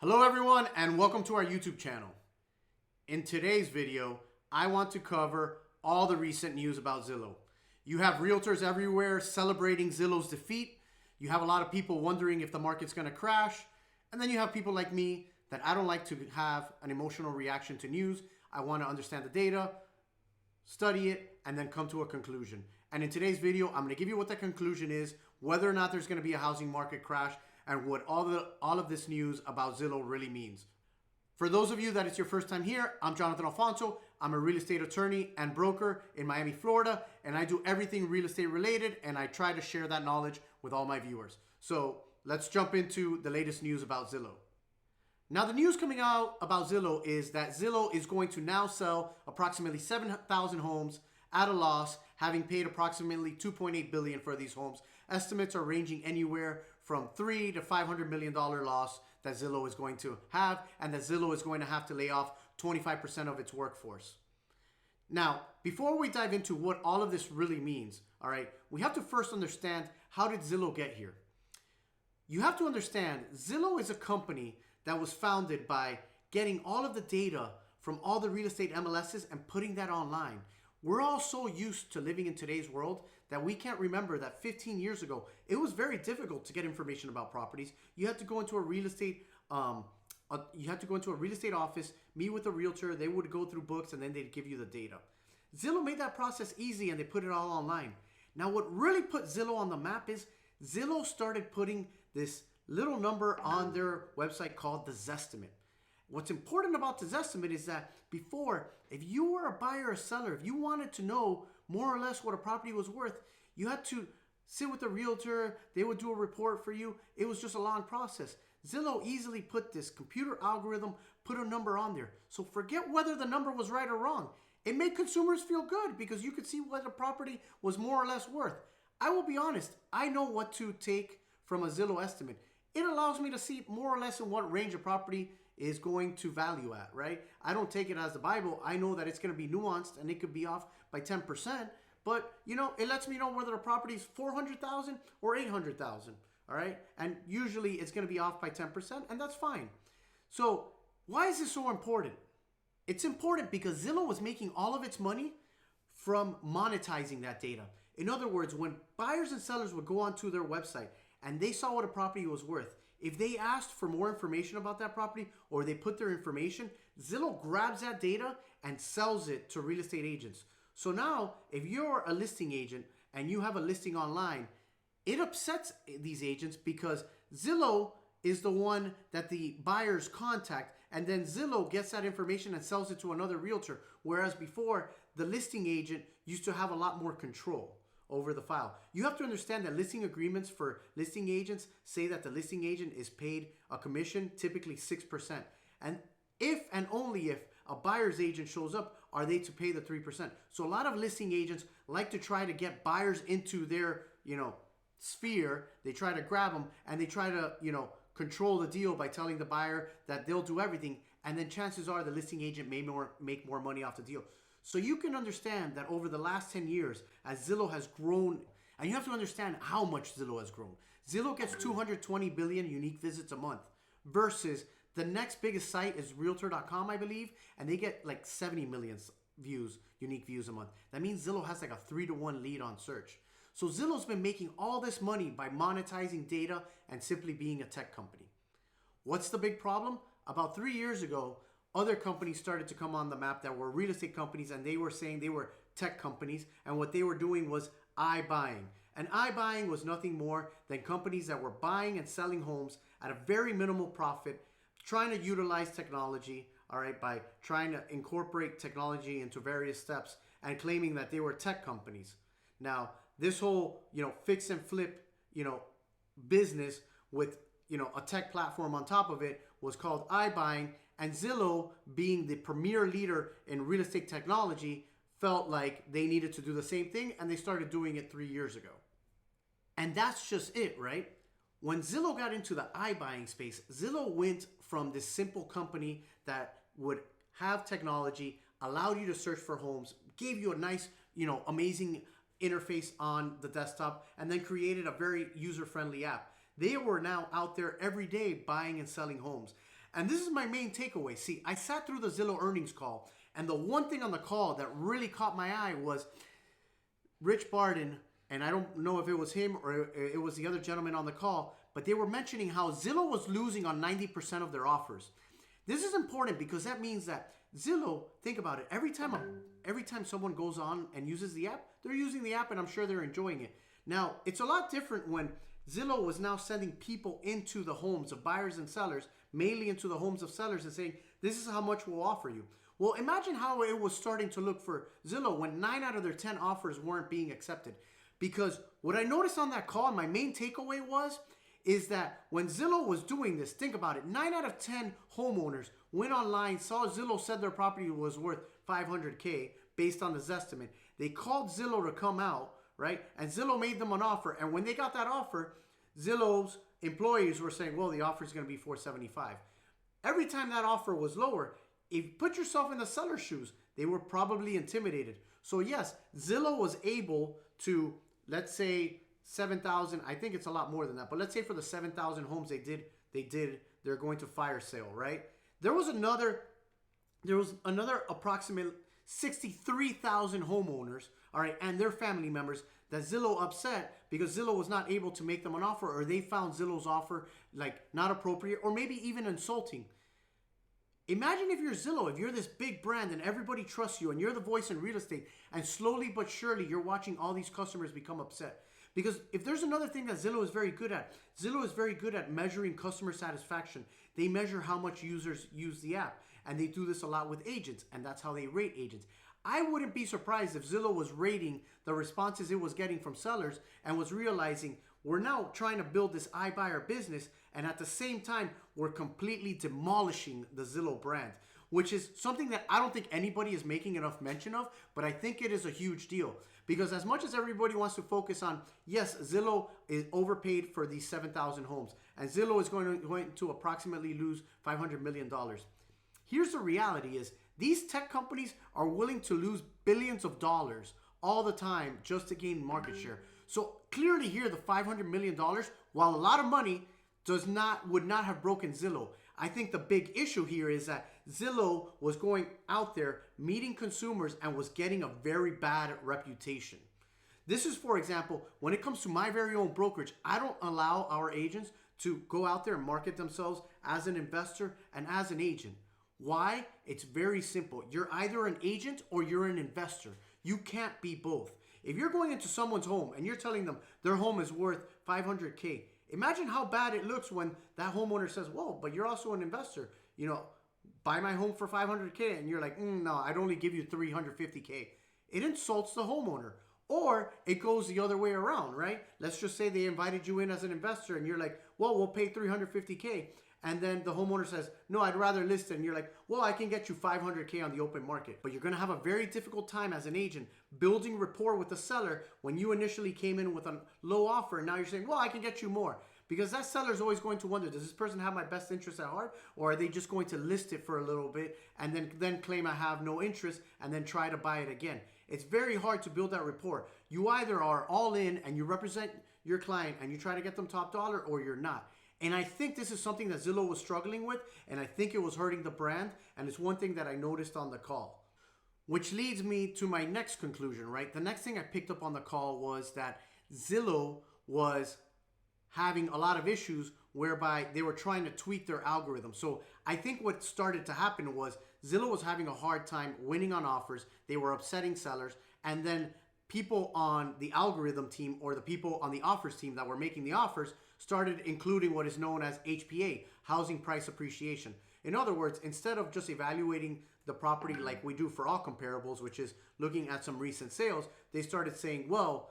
Hello everyone and welcome to our YouTube channel. In today's video, I want to cover all the recent news about Zillow. You have realtors everywhere celebrating Zillow's defeat. You have a lot of people wondering if the market's going to crash. And then you have people like me that I don't like to have an emotional reaction to news. I want to understand the data, study it, and then come to a conclusion. And in today's video, I'm going to give you what the conclusion is, whether or not there's going to be a housing market crash, and what all of this news about Zillow really means. For those of you that it's your first time here, I'm Jalfonso. I'm a real estate attorney and broker in Miami, Florida, and I do everything real estate related, and I try to share that knowledge with all my viewers. So let's jump into the latest news about Zillow. Now, the news coming out about Zillow is that Zillow is going to now sell approximately 7,000 homes at a loss, having paid approximately $2.8 billion for these homes. Estimates are ranging anywhere from $300 to $500 million loss that Zillow is going to have, and that Zillow is going to have to lay off 25% of its workforce. Now, before we dive into what all of this really means, all right, we have to first understand, how did Zillow get here? You have to understand, Zillow is a company that was founded by getting all of the data from all the real estate MLSs and putting that online. We're all so used to living in today's world that we can't remember that 15 years ago, it was very difficult to get information about properties. You had to go into a real estate office, meet with a realtor. They would go through books and then they'd give you the data. Zillow made that process easy and they put it all online. Now, what really put Zillow on the map is Zillow started putting this little number on their website called the Zestimate. What's important about the Zestimate is that before, if you were a buyer or seller, if you wanted to know more or less what a property was worth, you had to sit with a realtor. They would do a report for you. It was just a long process. Zillow easily put this computer algorithm, put a number on there. So forget whether the number was right or wrong. It made consumers feel good because you could see what a property was more or less worth. I will be honest, I know what to take from a Zillow estimate. It allows me to see more or less in what range a property is going to value at, right? I don't take it as the Bible. I know that it's going to be nuanced and it could be off by 10%, but it lets me know whether a property is 400,000 or 800,000, all right? And usually it's going to be off by 10%, and that's fine. So why is this so important? It's important because Zillow was making all of its money from monetizing that data. In other words, when buyers and sellers would go onto their website and they saw what a property was worth, if they asked for more information about that property or they put their information, Zillow grabs that data and sells it to real estate agents. So now, if you're a listing agent and you have a listing online, it upsets these agents because Zillow is the one that the buyers contact, and then Zillow gets that information and sells it to another realtor. Whereas before, the listing agent used to have a lot more control over the file. You have to understand that listing agreements for listing agents say that the listing agent is paid a commission, typically 6%. And if and only if a buyer's agent shows up, are they to pay the 3%. So a lot of listing agents like to try to get buyers into their, sphere. They try to grab them and they try to, control the deal by telling the buyer that they'll do everything. And then chances are the listing agent may make more money off the deal. So you can understand that over the last 10 years, as Zillow has grown, and you have to understand how much Zillow has grown. Zillow gets 220 billion unique visits a month versus the next biggest site is Realtor.com, I believe, and they get like 70 million unique views a month. That means Zillow has like a 3-to-1 lead on search. So Zillow's been making all this money by monetizing data and simply being a tech company. What's the big problem? About 3 years ago, other companies started to come on the map that were real estate companies, and they were saying they were tech companies, and what they were doing was Ibuying. And Ibuying was nothing more than companies that were buying and selling homes at a very minimal profit, trying to utilize technology, all right, by trying to incorporate technology into various steps and claiming that they were tech companies. Now, this whole, fix and flip, business with, a tech platform on top of it was called Ibuying. And Zillow, being the premier leader in real estate technology, felt like they needed to do the same thing, and they started doing it 3 years ago. And that's just it, right? When Zillow got into the iBuying space, Zillow went from this simple company that would have technology, allowed you to search for homes, gave you a nice, amazing interface on the desktop, and then created a very user-friendly app. They were now out there every day buying and selling homes. And this is my main takeaway. See, I sat through the Zillow earnings call, and the one thing on the call that really caught my eye was Rich Barden, and I don't know if it was him or it was the other gentleman on the call, but they were mentioning how Zillow was losing on 90% of their offers. This is important because that means that Zillow, think about it, every time someone goes on and uses the app, they're using the app and I'm sure they're enjoying it. Now, it's a lot different when Zillow was now sending people into the homes of buyers and sellers, mainly into the homes of sellers, and saying, this is how much we'll offer you. Well, imagine how it was starting to look for Zillow when 9 out of their 10 offers weren't being accepted. Because what I noticed on that call, and my main takeaway is that when Zillow was doing this, think about it, 9 out of 10 homeowners went online, saw Zillow said their property was worth $500K based on the Zestimate. They called Zillow to come out, right? And Zillow made them an offer. And when they got that offer, Zillow's employees were saying, well, the offer is going to be $475. Every time that offer was lower, if you put yourself in the seller's shoes, they were probably intimidated. So yes, Zillow was able to, let's say 7,000, I think it's a lot more than that, but let's say for the 7,000 homes they're going to fire sale, right? There was another approximate 63,000 homeowners, all right, and their family members that Zillow upset because Zillow was not able to make them an offer, or they found Zillow's offer like not appropriate or maybe even insulting. Imagine if you're Zillow, if you're this big brand and everybody trusts you and you're the voice in real estate, and slowly but surely you're watching all these customers become upset. Because if there's another thing that Zillow is very good at, Zillow is very good at measuring customer satisfaction. They measure how much users use the app, and they do this a lot with agents, and that's how they rate agents. I wouldn't be surprised if Zillow was rating the responses it was getting from sellers and was realizing we're now trying to build this iBuyer business, and at the same time, we're completely demolishing the Zillow brand, which is something that I don't think anybody is making enough mention of, but I think it is a huge deal. Because as much as everybody wants to focus on, yes, Zillow is overpaid for these 7,000 homes, and Zillow is going to approximately lose $500 million. Here's the reality is, these tech companies are willing to lose billions of dollars all the time just to gain market share. So clearly here, the $500 million, while a lot of money, would not have broken Zillow. I think the big issue here is that Zillow was going out there meeting consumers and was getting a very bad reputation. This is, for example, when it comes to my very own brokerage, I don't allow our agents to go out there and market themselves as an investor and as an agent. Why? It's very simple. You're either an agent or you're an investor. You can't be both. If you're going into someone's home and you're telling them their home is worth $500K, imagine how bad it looks when that homeowner says, whoa, but you're also an investor. You know, buy my home for $500K, and you're like, no, I'd only give you $350K. It insults the homeowner. Or it goes the other way around, right? Let's just say they invited you in as an investor and you're like, well, we'll pay $350K. And then the homeowner says, no, I'd rather list it. And you're like, well, I can get you $500K on the open market. But you're going to have a very difficult time as an agent building rapport with the seller when you initially came in with a low offer. And now you're saying, well, I can get you more. Because that seller is always going to wonder, does this person have my best interest at heart? Or are they just going to list it for a little bit and then claim I have no interest and then try to buy it again? It's very hard to build that rapport. You either are all in and you represent your client and you try to get them top dollar, or you're not. And I think this is something that Zillow was struggling with, and I think it was hurting the brand, and it's one thing that I noticed on the call. Which leads me to my next conclusion, right? The next thing I picked up on the call was that Zillow was having a lot of issues whereby they were trying to tweak their algorithm. So I think what started to happen was Zillow was having a hard time winning on offers. They were upsetting sellers, and then people on the algorithm team or the people on the offers team that were making the offers started including what is known as HPA, housing price appreciation. In other words, instead of just evaluating the property like we do for all comparables, which is looking at some recent sales, they started saying, well,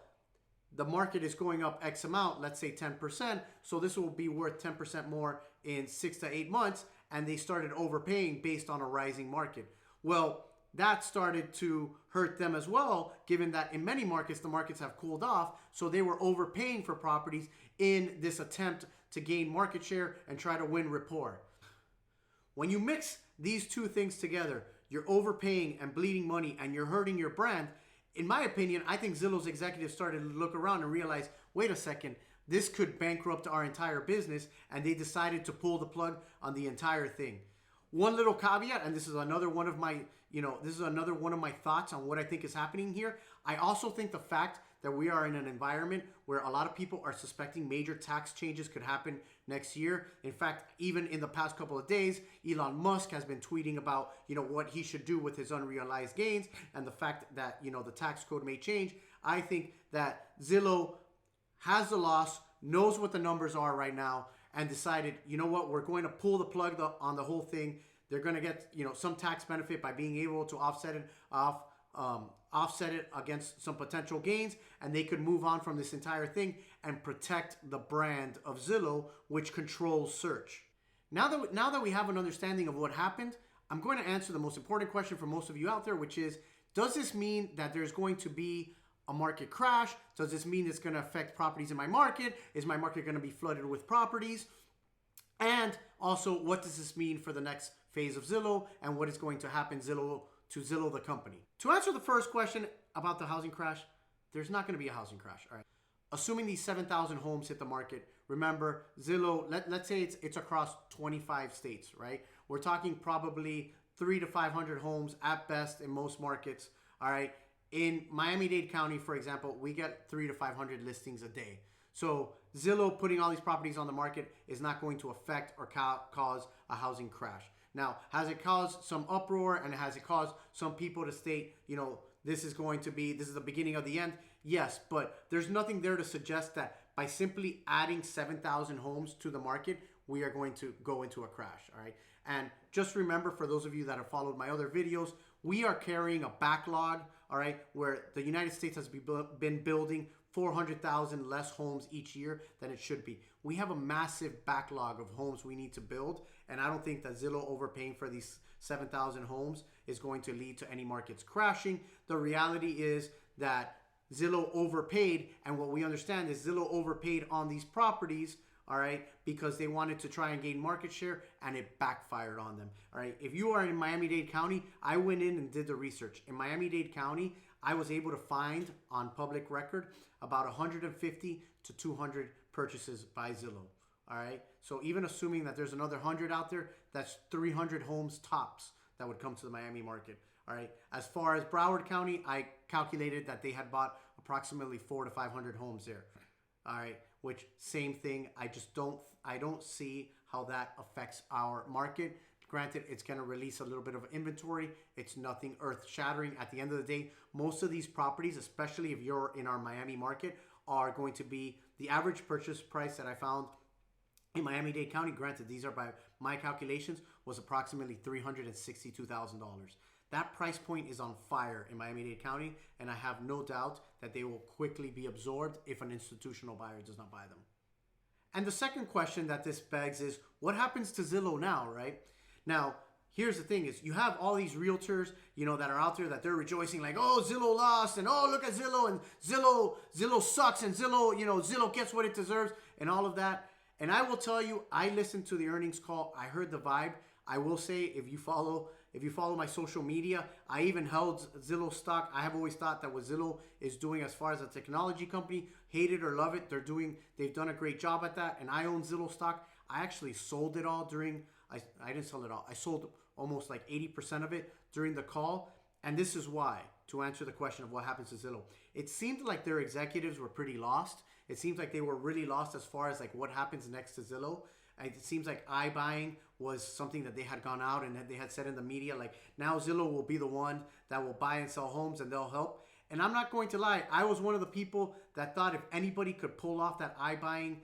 the market is going up X amount, let's say 10%, so this will be worth 10% more in 6 to 8 months, and they started overpaying based on a rising market. Well, that started to hurt them as well, given that in many markets, the markets have cooled off, so they were overpaying for properties in this attempt to gain market share and try to win rapport. When you mix these two things together, you're overpaying and bleeding money and you're hurting your brand. In my opinion, I think Zillow's executives started to look around and realize, wait a second, This could bankrupt our entire business, and they decided to pull the plug on the entire thing. One little caveat, and this is another one of my, thoughts on what I think is happening here. I also think the fact that we are in an environment where a lot of people are suspecting major tax changes could happen next year. In fact, even in the past couple of days, Elon Musk has been tweeting about, what he should do with his unrealized gains and the fact that, the tax code may change. I think that Zillow has the loss, knows what the numbers are right now, and decided, we're going to pull the plug on the whole thing. They're going to get, some tax benefit by being able to offset it against some potential gains, and they could move on from this entire thing and protect the brand of Zillow, which controls search. Now that we have an understanding of what happened, I'm going to answer the most important question for most of you out there, which is, does this mean that there's going to be a market crash? Does this mean it's going to affect properties in my market? Is my market going to be flooded with properties? And also, what does this mean for the next phase of Zillow, and what is going to happen to Zillow the company? To answer the first question about the housing crash, there's not going to be a housing crash. All right. Assuming these 7,000 homes hit the market, remember Zillow, let's say it's across 25 states, right? We're talking probably 300 to 500 homes at best in most markets. All right. In Miami-Dade County, for example, we get 300 to 500 listings a day. So Zillow putting all these properties on the market is not going to affect or cause a housing crash. Now, has it caused some uproar, and has it caused some people to state, this is the beginning of the end? Yes, but there's nothing there to suggest that by simply adding 7,000 homes to the market, we are going to go into a crash, all right? And just remember, for those of you that have followed my other videos, we are carrying a backlog, all right, where the United States has been building 400,000 less homes each year than it should be. We have a massive backlog of homes we need to build, and I don't think that Zillow overpaying for these 7,000 homes is going to lead to any markets crashing. The reality is that Zillow overpaid, and what we understand is Zillow overpaid on these properties, all right, because they wanted to try and gain market share, and it backfired on them, all right? If you are in Miami-Dade County, I went in and did the research. In Miami-Dade County, I was able to find on public record about 150 to 200 purchases by Zillow, all right? So even assuming that there's another 100 out there, that's 300 homes tops that would come to the Miami market, all right? As far as Broward County, I calculated that they had bought approximately 400 to 500 homes there, all right? Which, same thing, I don't see how that affects our market. Granted, it's going to release a little bit of inventory. It's nothing earth-shattering. At the end of the day, most of these properties, especially if you're in our Miami market, are going to be the average purchase price that I found in Miami-Dade County. Granted, these are by my calculations, was approximately $362,000. That price point is on fire in Miami-Dade County, and I have no doubt that they will quickly be absorbed if an institutional buyer does not buy them. And the second question that this begs is, what happens to Zillow now, right? Now, here's the thing is, you have all these realtors, that are out there that they're rejoicing like, oh, Zillow lost, and oh, look at Zillow, and Zillow sucks, and Zillow gets what it deserves, and all of that. And I will tell you, I listened to the earnings call. I heard the vibe. I will say, if you follow my social media, I even held Zillow stock. I have always thought that what Zillow is doing as far as a technology company, hate it or love it, they've done a great job at that. And I own Zillow stock. I actually sold it all I didn't sell it all. I sold almost like 80% of it during the call. And this is why, to answer the question of what happens to Zillow. It seemed like their executives were pretty lost. It seems like they were really lost as far as like what happens next to Zillow. It seems like Ibuying was something that they had gone out and that they had said in the media, like, now Zillow will be the one that will buy and sell homes and they'll help. And I'm not going to lie, I was one of the people that thought if anybody could pull off that Ibuying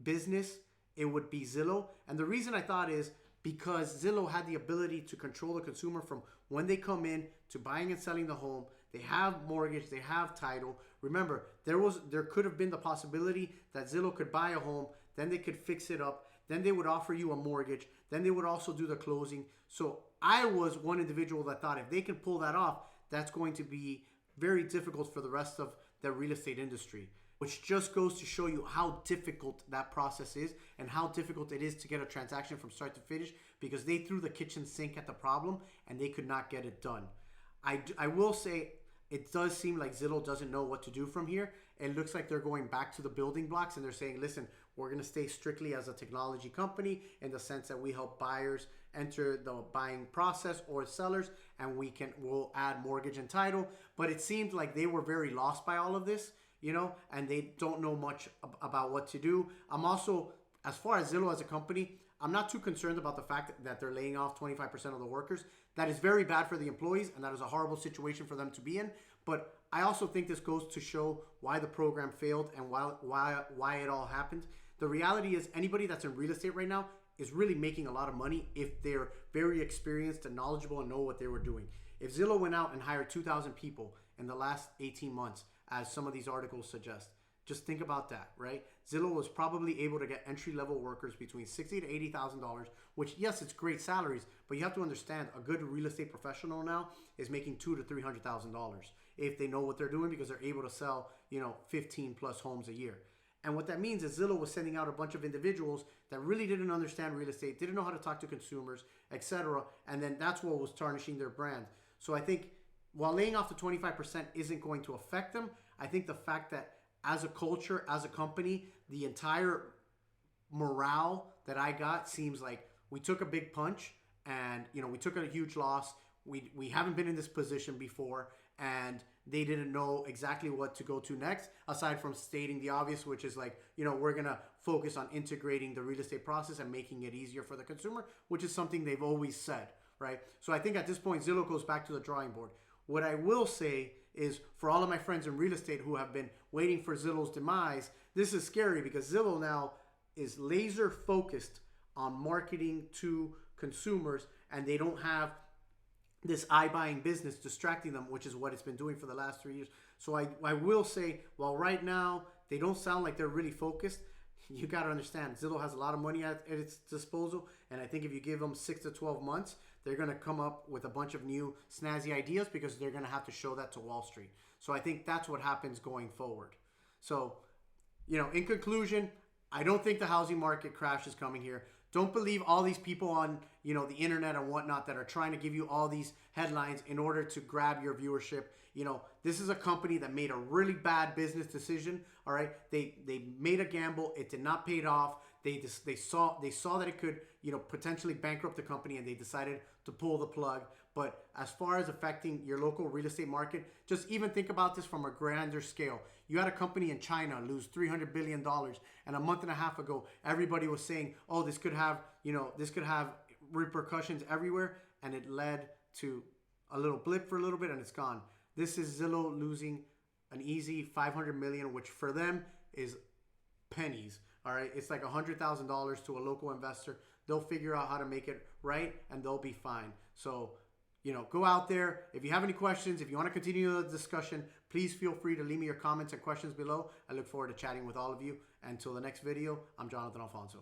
business, it would be Zillow. And the reason I thought is because Zillow had the ability to control the consumer from when they come in to buying and selling the home. They have mortgage, they have title. Remember, there could have been the possibility that Zillow could buy a home, then they could fix it up, then they would offer you a mortgage, then they would also do the closing. So I was one individual that thought if they can pull that off, that's going to be very difficult for the rest of the real estate industry, which just goes to show you how difficult that process is and how difficult it is to get a transaction from start to finish, because they threw the kitchen sink at the problem and they could not get it done. I will say it does seem like Zillow doesn't know what to do from here, it looks like they're going back to the building blocks and they're saying, listen, we're going to stay strictly as a technology company in the sense that we help buyers enter the buying process or sellers, and we'll add mortgage and title. But it seemed like they were very lost by all of this, and they don't know much about what to do. I'm also, as far as Zillow as a company, I'm not too concerned about the fact that they're laying off 25% of the workers. That is very bad for the employees, and that is a horrible situation for them to be in. But I also think this goes to show why the program failed and why it all happened. The reality is anybody that's in real estate right now is really making a lot of money if they're very experienced and knowledgeable and know what they were doing. If Zillow went out and hired 2,000 people in the last 18 months, as some of these articles suggest, just think about that, right? Zillow was probably able to get entry-level workers between $60,000 to $80,000, which, yes, it's great salaries, but you have to understand a good real estate professional now is making $200,000 to $300,000 if they know what they're doing, because they're able to sell, 15 plus homes a year. And what that means is Zillow was sending out a bunch of individuals that really didn't understand real estate, didn't know how to talk to consumers, etc. And then that's what was tarnishing their brand. So I think while laying off the 25% isn't going to affect them, I think the fact that as a culture, as a company, the entire morale that I got seems like we took a big punch and, we took a huge loss. We haven't been in this position before, and they didn't know exactly what to go to next, aside from stating the obvious, which is like, we're going to focus on integrating the real estate process and making it easier for the consumer, which is something they've always said, right? So I think at this point, Zillow goes back to the drawing board. What I will say is, for all of my friends in real estate who have been waiting for Zillow's demise, this is scary because Zillow now is laser focused on marketing to consumers, and they don't have this iBuying business distracting them, which is what it's been doing for the last 3 years. So I will say, while right now they don't sound like they're really focused, you got to understand Zillow has a lot of money at its disposal, and I think if you give them 6 to 12 months, they're going to come up with a bunch of new snazzy ideas because they're going to have to show that to Wall Street. So I think that's what happens going forward. So, in conclusion, I don't think the housing market crash is coming here. Don't believe all these people on, the internet and whatnot that are trying to give you all these headlines in order to grab your viewership. This is a company that made a really bad business decision. All right, they made a gamble. It did not pay off. They saw that it could, potentially bankrupt the company, and they decided to pull the plug. But as far as affecting your local real estate market, just even think about this from a grander scale. You had a company in China lose $300 billion, and a month and a half ago, everybody was saying, oh, this could have repercussions everywhere, and it led to a little blip for a little bit, and it's gone. This is Zillow losing an easy $500 million, which for them is pennies. All right, it's like $100,000 to a local investor. They'll figure out how to make it right, and they'll be fine. So, go out there. If you have any questions, if you want to continue the discussion, please feel free to leave me your comments and questions below. I look forward to chatting with all of you. Until the next video, I'm Jonathan Alfonso.